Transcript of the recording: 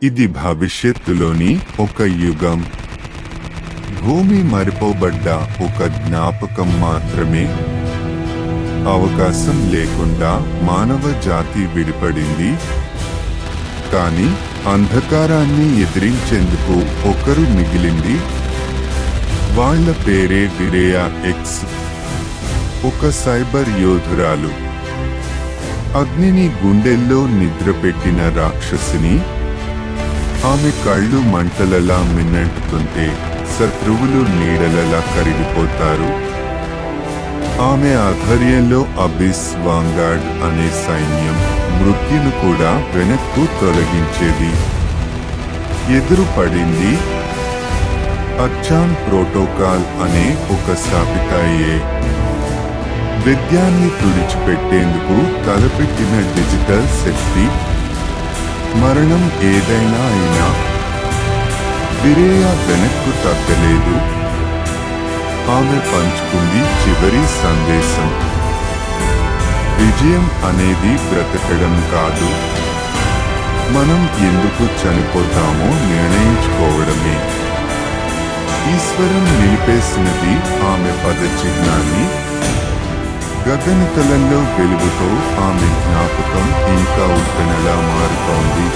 ఇది భవిష్యత్తులోని ఒక యుగం. భూమి మరిపోబడ్డ ఒక జ్ఞాపకం మాత్రమే. అవకాశం లేకుండా మానవ జాతి విడిపడింది. కానీ అంధకారాన్ని ఎదిరించేందుకు ఒకరు మిగిలింది. వాళ్ళ పేరే విరేయా ఎక్స్, ఒక సైబర్ యోధురాలు. అగ్నిని గుండెల్లో నిద్రపెట్టిన రాక్షసిని. ఆమె కళ్ళు మంటలలా మిన్నంటుతుంటే శత్రువులు నీడలలా కరిగిపోతారు. ఆమె ఆధ్వర్యంలో అబిస్ వాంగార్డ్ అనే సైన్యం మృత్యును కూడా వెనక్కు తొలగించేది. ఎదురుపడింది అర్చాన్ ప్రోటోకాల్ అనే ఒక శాపితాయే. విద్యాన్ని తుడిచిపెట్టేందుకు తలపెట్టిన డిజిటల్ శక్తి. మరణం ఏదైనా అయినా విరేయా వెనక్కు తగ్గలేదు. ఆమె పంచుకుంది చివరి సందేశం. విజయం అనేది బ్రతకడం కాదు, మనం ఎందుకు చనిపోతామో నిర్ణయించుకోవడమే. ఈశ్వరం నిలిపేసినది ఆమె పదచిహ్నాన్ని. గగనతలంలో వెలుగుతో ఆమె జ్ఞాపకం ఇంకా ఉప్పెనలా మారుతోంది.